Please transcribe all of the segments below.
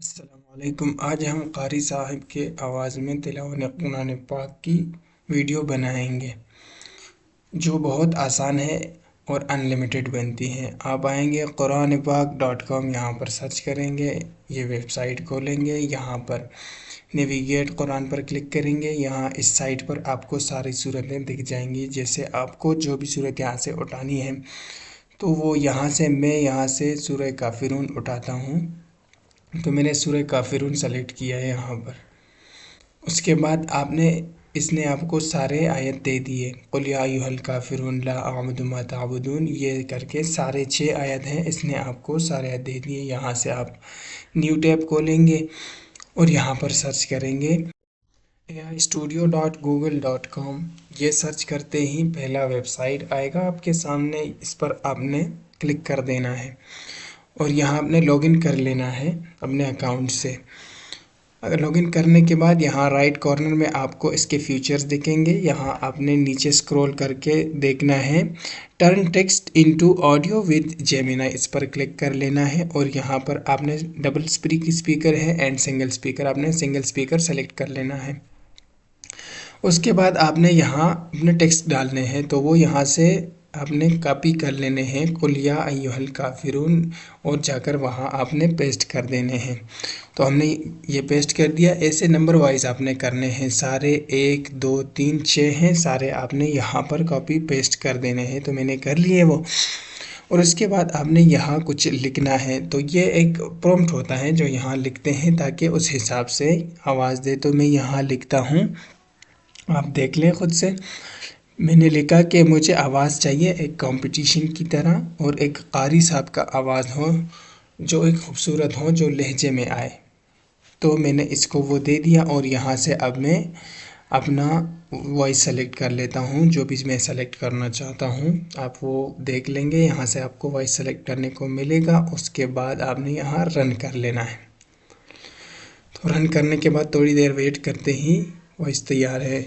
अस्सलामुअलैकुम। आज हम कारी साहिब के आवाज़ में तिलावत कुरान पाक की वीडियो बनाएंगे जो बहुत आसान है और अनलिमिटेड बनती है। आप आएंगे quranpak.com, यहाँ पर सर्च करेंगे, ये वेबसाइट खोलेंगे, यहाँ पर नेविगेट कुरान पर क्लिक करेंगे। यहाँ इस साइट पर आपको सारी सूरतें दिख जाएंगी। जैसे आपको जो भी सूरत यहाँ से उठानी है तो वो यहाँ से मैं यहाँ से सूरह काफिरून उठाता हूँ। तो मैंने सूरह काफिरून सेलेक्ट किया है यहाँ पर। उसके बाद इसने आपको सारे आयत दे दिए, कुल या अय्युहल काफिरून ला अअबुदु मा ताबुदून, ये करके सारे 6 आयत हैं। इसने आपको सारे आयत दे दिए। यहाँ से आप न्यू टैब खोलेंगे और यहाँ पर सर्च करेंगे aistudio.google.com। ये सर्च करते ही पहला वेबसाइट आएगा आपके सामने, इस पर आपने क्लिक कर देना है और यहाँ आपने लॉगिन कर लेना है अपने अकाउंट से। अगर लॉगिन करने के बाद यहाँ राइट कॉर्नर में आपको इसके फीचर्स दिखेंगे। यहाँ आपने नीचे स्क्रॉल करके देखना है turn text into audio with Gemini, इस पर क्लिक कर लेना है और यहाँ पर आपने डबल स्पीकर है एंड सिंगल स्पीकर, आपने सिंगल स्पीकर सेलेक्ट कर लेना है। उसके बाद आपने यहाँ अपने टेक्स्ट डालने हैं, तो वो यहाँ से आपने कॉपी कर लेने हैं कुल या अय्युहल काफिरून और जाकर वहाँ आपने पेस्ट कर देने हैं। तो हमने ये पेस्ट कर दिया। ऐसे नंबर वाइज आपने करने हैं, सारे 1 2 3 6 हैं, सारे आपने यहाँ पर कॉपी पेस्ट कर देने हैं। तो मैंने कर लिए वो। और उसके बाद आपने यहाँ कुछ लिखना है। तो ये एक प्रॉम्प्ट होता है जो यहाँ लिखते हैं ताकि उस हिसाब से आवाज़ दे। तो मैं यहाँ लिखता हूँ, आप देख लें खुद से। मैंने लिखा कि मुझे आवाज़ चाहिए एक कंपटीशन की तरह और एक कारी साहब का आवाज़ हो जो एक खूबसूरत हो, जो लहजे में आए। तो मैंने इसको वो दे दिया और यहाँ से अब मैं अपना वॉइस सेलेक्ट कर लेता हूँ, जो भी मैं सेलेक्ट करना चाहता हूँ। आप वो देख लेंगे, यहाँ से आपको वॉइस सेलेक्ट करने को मिलेगा। उसके बाद आपने यहाँ रन कर लेना है। तो रन करने के बाद थोड़ी देर वेट करते ही वॉइस तैयार है।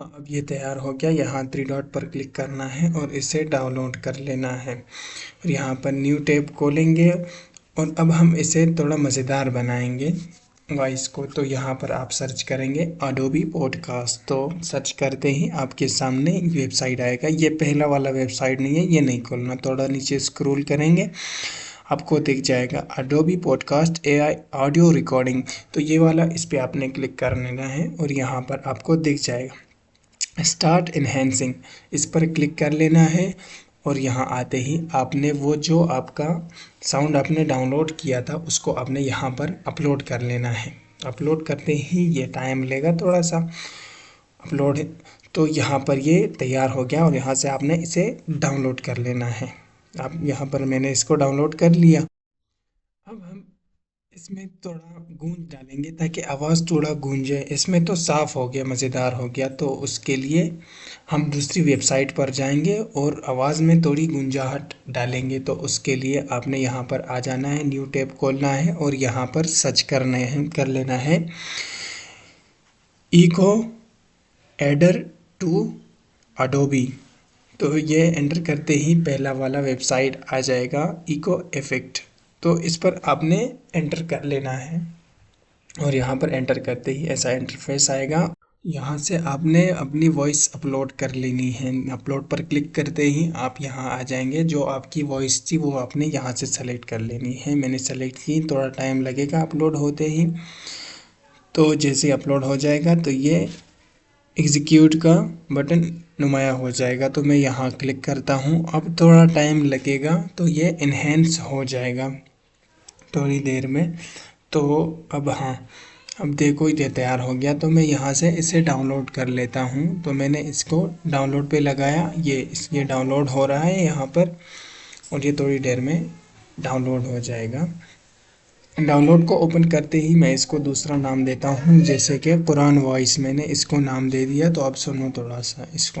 अब ये तैयार हो गया। यहाँ 3 डॉट पर क्लिक करना है और इसे डाउनलोड कर लेना है और यहाँ पर न्यू टैब खोलेंगे और अब हम इसे थोड़ा मज़ेदार बनाएंगे वॉइस को। तो यहाँ पर आप सर्च करेंगे अडोबी पॉडकास्ट। तो सर्च करते ही आपके सामने वेबसाइट आएगा। ये पहला वाला वेबसाइट नहीं है, ये नहीं खोलना, थोड़ा नीचे स्क्रॉल करेंगे आपको दिख जाएगा Adobe podcast AI audio recording. तो ये वाला, इस पर आपने क्लिक कर लेना है और यहाँ पर आपको दिख जाएगा स्टार्ट इन्हेंसिंग, इस पर क्लिक कर लेना है और यहाँ आते ही आपने वो जो आपका साउंड आपने डाउनलोड किया था उसको आपने यहाँ पर अपलोड कर लेना है। अपलोड करते ही ये टाइम लेगा थोड़ा सा अपलोड। तो यहाँ पर ये तैयार हो गया और यहाँ से आपने इसे डाउनलोड कर लेना है। अब यहाँ पर मैंने इसको डाउनलोड कर लिया। अब हम इसमें थोड़ा गूंज डालेंगे ताकि आवाज़ थोड़ा गूंजे। इसमें तो साफ़ हो गया, मज़ेदार हो गया। तो उसके लिए हम दूसरी वेबसाइट पर जाएंगे और आवाज़ में थोड़ी गूंजाहट डालेंगे। तो उसके लिए आपने यहाँ पर आ जाना है, न्यू टैब खोलना है और यहाँ पर सर्च कर लेना है इको एडर टू अडोबी। तो ये एंटर करते ही पहला वाला वेबसाइट आ जाएगा इको इफेक्ट। तो इस पर आपने एंटर कर लेना है और यहाँ पर एंटर करते ही ऐसा इंटरफेस आएगा। यहाँ से आपने अपनी वॉइस अपलोड कर लेनी है। अपलोड पर क्लिक करते ही आप यहाँ आ जाएंगे। जो आपकी वॉइस थी वो आपने यहाँ से सेलेक्ट कर लेनी है। मैंने सेलेक्ट की, थोड़ा टाइम लगेगा अपलोड होते ही। तो जैसे अपलोड हो जाएगा तो ये एग्जीक्यूट का बटन नुमाया हो जाएगा। तो मैं यहाँ क्लिक करता हूँ। अब थोड़ा टाइम लगेगा तो ये इन्हेंस हो जाएगा थोड़ी देर में। तो अब हाँ, अब देखो ये तैयार हो गया। तो मैं यहाँ से इसे डाउनलोड कर लेता हूँ। तो मैंने इसको डाउनलोड पे लगाया, ये डाउनलोड हो रहा है यहाँ पर और ये थोड़ी देर में डाउनलोड हो जाएगा। डाउनलोड को ओपन करते ही मैं इसको दूसरा नाम देता हूँ, जैसे कि कुरान वॉइस मैंने इसको नाम दे दिया। तो आप सुनो थोड़ा सा इसको।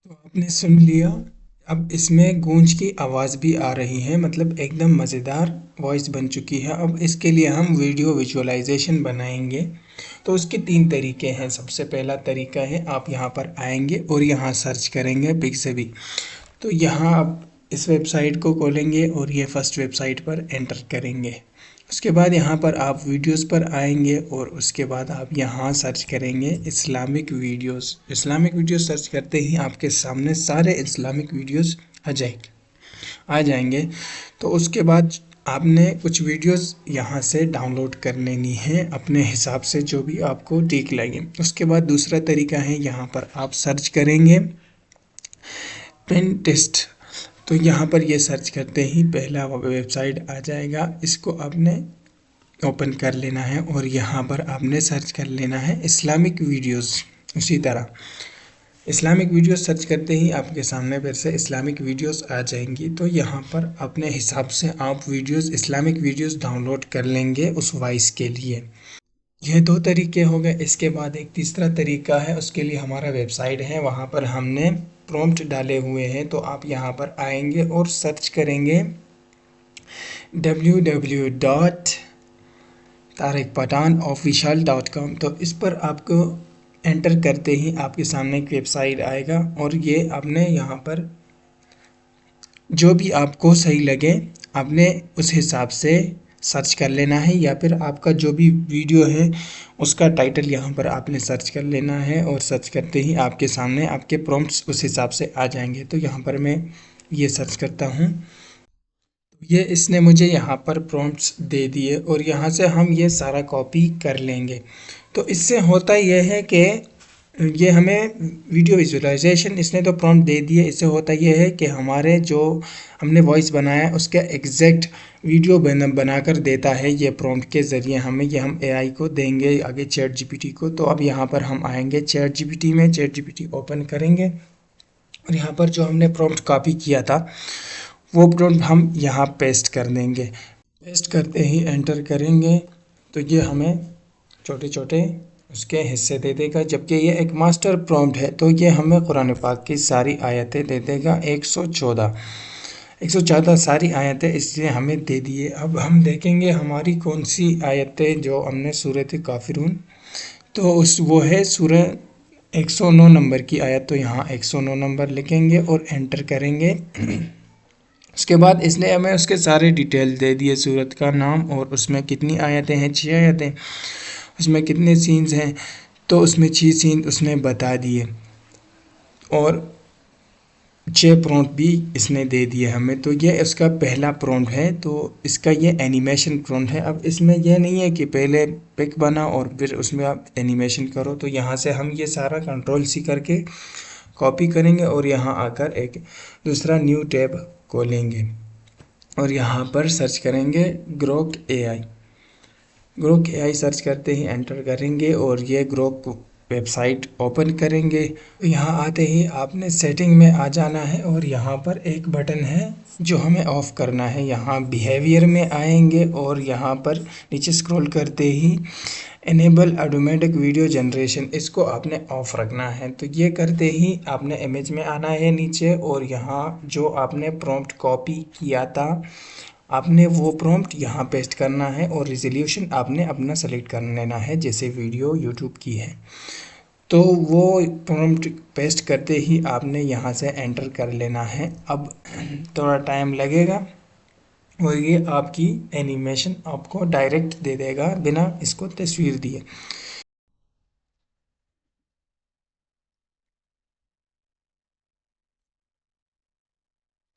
तो आपने सुन लिया। अब इसमें गूंज की आवाज़ भी आ रही है, मतलब एकदम मज़ेदार वॉइस बन चुकी है। अब इसके लिए हम वीडियो विजुअलाइजेशन बनाएंगे। तो उसके 3 तरीके हैं। सबसे पहला तरीका है, आप यहाँ पर आएंगे और यहाँ सर्च करेंगे पिक्सेबी। तो यहाँ आप इस वेबसाइट को खोलेंगे और ये फर्स्ट वेबसाइट पर एंटर करेंगे। उसके बाद यहाँ पर आप वीडियोस पर आएंगे और उसके बाद आप यहाँ सर्च करेंगे Islamic videos. Islamic videos search करते ही आपके सामने सारे इस्लामिक वीडियोस आ जाएंगे। तो उसके बाद आपने कुछ वीडियोस यहाँ से डाउनलोड कर लेनी है अपने हिसाब से, जो भी आपको ठीक लगे। उसके बाद दूसरा तरीका है, यहाँ पर आप सर्च करेंगे पिंटरेस्ट। तो यहाँ पर ये सर्च करते ही पहला वेबसाइट आ जाएगा। इसको आपने ओपन कर लेना है और यहाँ पर आपने सर्च कर लेना है इस्लामिक वीडियोस। उसी तरह इस्लामिक वीडियोस सर्च करते ही आपके सामने फिर से इस्लामिक वीडियोस आ जाएंगी। तो यहाँ पर अपने हिसाब से आप इस्लामिक वीडियोस डाउनलोड कर लेंगे उस वॉइस के लिए। यह 2 तरीके हो गए। इसके बाद एक तीसरा तरीका है, उसके लिए हमारा वेबसाइट है, वहाँ पर हमने प्रॉम्प्ट डाले हुए हैं। तो आप यहाँ पर आएंगे और सर्च करेंगे www.tariqpathanofficial.com। तो इस पर आपको एंटर करते ही आपके सामने एक वेबसाइट आएगा और ये आपने यहाँ पर जो भी आपको सही लगे आपने उस हिसाब से सर्च कर लेना है, या फिर आपका जो भी वीडियो है उसका टाइटल यहाँ पर आपने सर्च कर लेना है। और सर्च करते ही आपके सामने आपके प्रॉम्प्ट्स उस हिसाब से आ जाएंगे। तो यहाँ पर मैं ये सर्च करता हूँ, ये इसने मुझे यहाँ पर प्रॉम्प्ट्स दे दिए और यहाँ से हम ये सारा कॉपी कर लेंगे। तो इससे होता यह है कि ये हमें वीडियो विजुअलाइजेशन इसने तो प्रॉम्प्ट दे दिए। इससे होता यह है कि हमारे जो हमने वॉइस बनाया है उसका एग्जैक्ट वीडियो बनाकर देता है ये प्रॉम्प्ट के ज़रिए हमें। ये हम एआई को देंगे आगे, चैट जीपीटी को। तो अब यहाँ पर हम आएंगे चैट जीपीटी में, चैट जीपीटी ओपन करेंगे और यहाँ पर जो हमने प्रॉम्प्ट कॉपी किया था वो प्रॉम्प्ट हम यहाँ पेस्ट कर देंगे। पेस्ट करते ही एंटर करेंगे तो ये हमें छोटे छोटे उसके हिस्से दे देगा। जबकि ये एक मास्टर प्रॉम्प्ट है तो ये हमें कुरान पाक की सारी आयतें दे देगा। 114 सारी आयतें इसलिए हमें दे दिए। अब हम देखेंगे हमारी कौन सी आयतें जो हमने सूरत काफिरून, तो वो है सूरह 109 नंबर की आयत। तो यहाँ 109 नंबर लिखेंगे और एंटर करेंगे। उसके बाद इसने हमें उसके सारे डिटेल दे दिए, सूरत का नाम और उसमें कितनी आयतें हैं, 6 आयतें, उसमें कितने सीन्स हैं, तो उसमें 6 सीन उसने बता दिए और 6 प्रॉम्प्ट भी इसने दे दिए हमें। तो ये इसका पहला प्रॉम्प्ट है। तो इसका ये एनिमेशन प्रॉम्प्ट है। अब इसमें यह नहीं है कि पहले पिक बना और फिर उसमें आप एनिमेशन करो। तो यहाँ से हम ये सारा कंट्रोल सी करके कॉपी करेंगे और यहाँ आकर एक दूसरा न्यू टैब खोलेंगे और यहाँ पर सर्च करेंगे Grok AI. Grok AI search करते ही एंटर करेंगे और ये ग्रोक वेबसाइट ओपन करेंगे। तो यहाँ आते ही आपने सेटिंग में आ जाना है और यहाँ पर एक बटन है जो हमें ऑफ़ करना है। यहाँ बिहेवियर में आएंगे और यहाँ पर नीचे स्क्रॉल करते ही इनेबल ऑटोमेटिक वीडियो जनरेशन, इसको आपने ऑफ़ रखना है। तो ये करते ही आपने इमेज में आना है नीचे और यहाँ जो आपने प्रॉम्प्ट कॉपी किया था आपने वो प्रॉम्प्ट यहाँ पेस्ट करना है और रिजोल्यूशन आपने अपना सेलेक्ट कर लेना है, जैसे वीडियो यूट्यूब की है। तो वो प्रॉम्प्ट पेस्ट करते ही आपने यहाँ से एंटर कर लेना है। अब थोड़ा टाइम लगेगा और ये आपकी एनिमेशन आपको डायरेक्ट दे देगा बिना इसको तस्वीर दिए।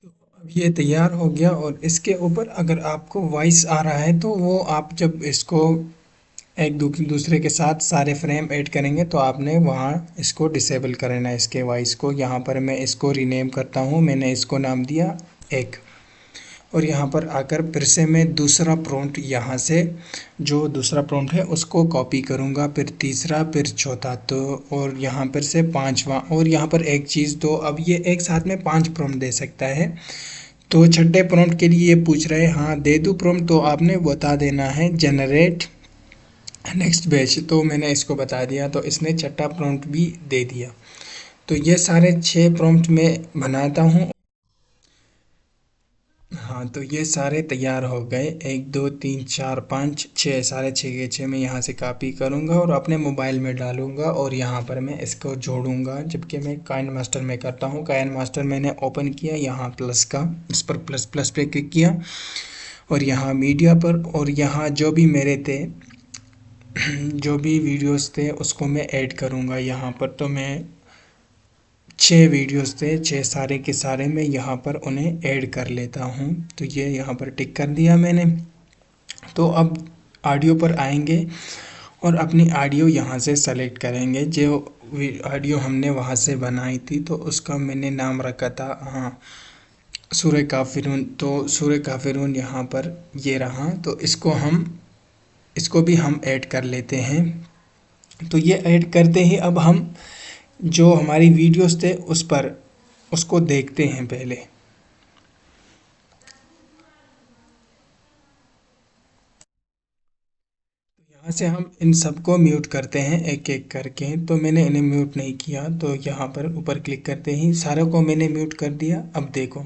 अब ये तैयार हो गया और इसके ऊपर अगर आपको वॉइस आ रहा है तो वो आप जब इसको एक दूसरे के साथ सारे फ्रेम ऐड करेंगे तो आपने वहाँ इसको डिसेबल करना है, इसके वॉइस को। यहाँ पर मैं इसको रीनेम करता हूँ, मैंने इसको नाम दिया एक। और यहाँ पर आकर फिर से मैं दूसरा प्रॉम्प्ट यहाँ से जो दूसरा प्रॉम्प्ट है उसको कॉपी करूँगा, फिर तीसरा, फिर चौथा, तो और यहाँ पर से पांचवा। और यहाँ पर एक चीज़, तो अब ये एक साथ में 5 प्रॉम्प्ट दे सकता है। तो छठे प्रॉम्प्ट के लिए ये पूछ रहे हैं हाँ दे दूँ प्रॉम्प्ट, तो आपने बता देना है जनरेट नेक्स्ट बैच। तो मैंने इसको बता दिया तो इसने छठा प्रॉम्प्ट भी दे दिया। तो ये सारे 6 प्रॉम्प्ट मैं बनाता हूँ। हाँ, तो ये सारे तैयार हो गए, 1 2 3 4 5 6, सारे 6 के 6 मैं यहाँ से कॉपी करूँगा और अपने मोबाइल में डालूँगा और यहाँ पर मैं इसको जोड़ूँगा। जबकि मैं काइन मास्टर में करता हूँ, काइन मास्टर मैंने ओपन किया, यहाँ प्लस का, इस पर प्लस प्लस पे क्लिक किया और यहाँ मीडिया पर, और यहाँ जो भी मेरे थे जो भी वीडियोस थे उसको मैं ऐड करूँगा यहाँ पर। तो मैं 6 वीडियोस थे, 6 सारे के सारे मैं यहाँ पर उन्हें ऐड कर लेता हूँ। तो ये यहाँ पर टिक कर दिया मैंने। तो अब ऑडियो पर आएंगे और अपनी ऑडियो यहाँ से सेलेक्ट करेंगे। जो ऑडियो हमने वहाँ से बनाई थी तो उसका मैंने नाम रखा था हाँ सूरह काफिरून। तो सूरह काफिरून यहाँ पर ये रहा, तो इसको भी हम ऐड कर लेते हैं। तो ये ऐड करते ही अब हम जो हमारी वीडियोस थे उसको देखते हैं पहले। यहाँ से हम इन सबको म्यूट करते हैं एक एक करके। तो मैंने इन्हें म्यूट नहीं किया, तो यहाँ पर ऊपर क्लिक करते ही सारों को मैंने म्यूट कर दिया। अब देखो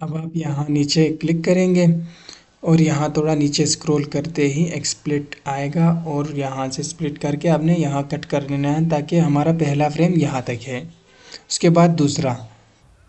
अब आप यहाँ नीचे क्लिक करेंगे और यहाँ थोड़ा नीचे स्क्रॉल करते ही एक स्प्लिट आएगा और यहाँ से स्प्लिट करके आपने यहाँ कट कर लेना है ताकि हमारा पहला फ्रेम यहाँ तक है, उसके बाद दूसरा।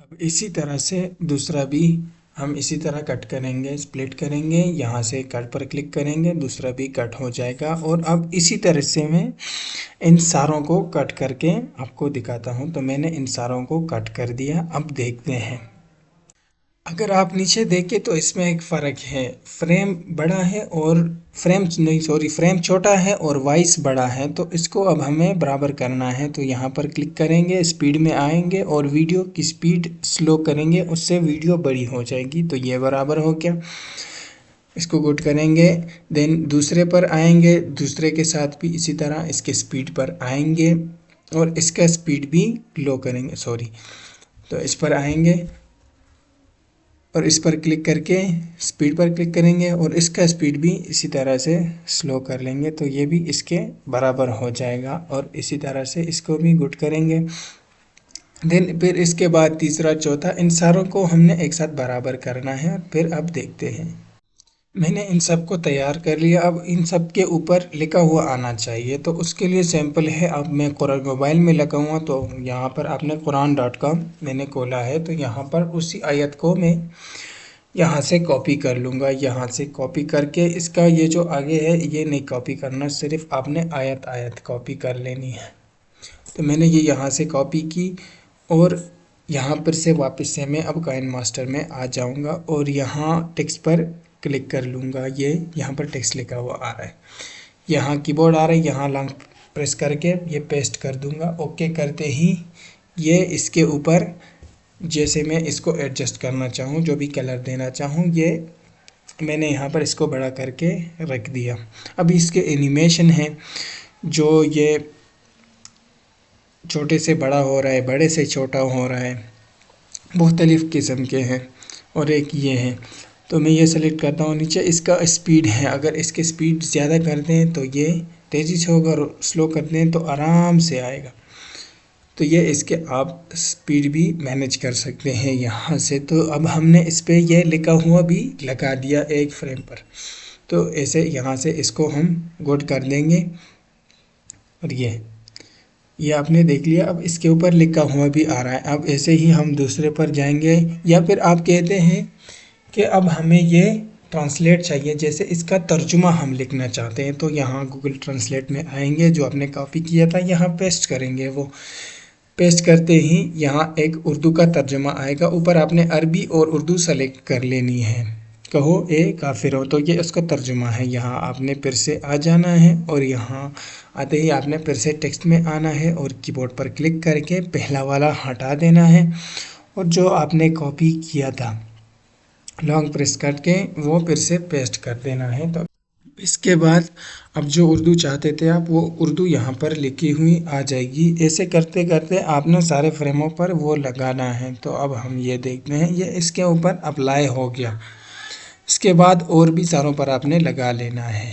अब इसी तरह से दूसरा भी हम इसी तरह कट करेंगे, स्प्लिट करेंगे, यहाँ से कट पर क्लिक करेंगे, दूसरा भी कट हो जाएगा। और अब इसी तरह से मैं इन सारों को कट करके आपको दिखाता हूँ। तो मैंने इन सारों को कट कर दिया। अब देखते हैं, अगर आप नीचे देखें तो इसमें एक फ़र्क है, फ्रेम बड़ा है और फ्रेम छोटा है और वॉइस बड़ा है। तो इसको अब हमें बराबर करना है। तो यहाँ पर क्लिक करेंगे, स्पीड में आएंगे और वीडियो की स्पीड स्लो करेंगे, उससे वीडियो बड़ी हो जाएगी। तो ये बराबर हो गया। इसको गुड करेंगे, देन दूसरे पर आएंगे, दूसरे के साथ भी इसी तरह इसके स्पीड पर आएंगे और इसका स्पीड भी लो करेंगे, सॉरी। तो इस पर आएंगे और इस पर क्लिक करके स्पीड पर क्लिक करेंगे और इसका स्पीड भी इसी तरह से स्लो कर लेंगे। तो ये भी इसके बराबर हो जाएगा और इसी तरह से इसको भी गुड करेंगे। देन फिर इसके बाद तीसरा, चौथा, इन सारों को हमने एक साथ बराबर करना है। फिर अब देखते हैं, मैंने इन सब को तैयार कर लिया। अब इन सब के ऊपर लिखा हुआ आना चाहिए। तो उसके लिए सैंपल है, अब मैं कुरान मोबाइल में लगाऊंगा। तो यहाँ पर आपने quran.com मैंने खोला है, तो यहाँ पर उसी आयत को मैं यहाँ से कॉपी कर लूँगा। यहाँ से कॉपी करके इसका ये जो आगे है ये नहीं कॉपी करना, सिर्फ आपने आयत आयत कॉपी कर लेनी है। तो मैंने ये यहाँ से कॉपी की और यहाँ पर से वापस से मैं अब काइन मास्टर में आ जाऊँगा और यहाँ टेक्स्ट पर क्लिक कर लूँगा। ये यहाँ पर टेक्स्ट लिखा हुआ आ रहा है, यहाँ कीबोर्ड आ रहा है, यहाँ लॉन्ग प्रेस करके ये पेस्ट कर दूँगा। ओके करते ही ये इसके ऊपर जैसे मैं इसको एडजस्ट करना चाहूँ, जो भी कलर देना चाहूँ, ये मैंने यहाँ पर इसको बड़ा करके रख दिया। अब इसके एनिमेशन है, जो ये छोटे से बड़ा हो रहा है, बड़े से छोटा हो रहा है, मुख्तलिफ़ किस्म के हैं। और एक ये है, तो मैं ये सेलेक्ट करता हूँ। नीचे इसका स्पीड है, अगर इसके स्पीड ज़्यादा कर दें तो ये तेज़ी से होगा और स्लो कर दें तो आराम से आएगा। तो ये इसके आप स्पीड भी मैनेज कर सकते हैं यहाँ से। तो अब हमने इस पे ये लिखा हुआ भी लगा दिया एक फ्रेम पर। तो ऐसे यहाँ से इसको हम गुड कर देंगे और ये आपने देख लिया। अब इसके ऊपर लिखा हुआ भी आ रहा है। अब ऐसे ही हम दूसरे पर जाएंगे, या फिर आप कहते हैं कि अब हमें ये ट्रांसलेट चाहिए, जैसे इसका तर्जुमा हम लिखना चाहते हैं, तो यहाँ गूगल ट्रांसलेट में आएंगे, जो आपने कॉपी किया था यहाँ पेस्ट करेंगे। वो पेस्ट करते ही यहाँ एक उर्दू का तर्जुमा आएगा। ऊपर आपने अरबी और उर्दू सेलेक्ट कर लेनी है। कहो ए काफिर हो, तो ये उसका तर्जुमा है। यहाँ आपने फिर से आ जाना है और यहाँ आते ही आपने फिर से टेक्स्ट में आना है और कीबोर्ड पर क्लिक करके पहला वाला हटा देना है और जो आपने कॉपी किया था लॉन्ग प्रेस करके वो फिर से पेस्ट कर देना है। तो इसके बाद अब जो उर्दू चाहते थे आप, वो उर्दू यहाँ पर लिखी हुई आ जाएगी। ऐसे करते करते आपने सारे फ्रेमों पर वो लगाना है। तो अब हम ये देखते हैं, ये इसके ऊपर अप्लाई हो गया। इसके बाद और भी सारों पर आपने लगा लेना है।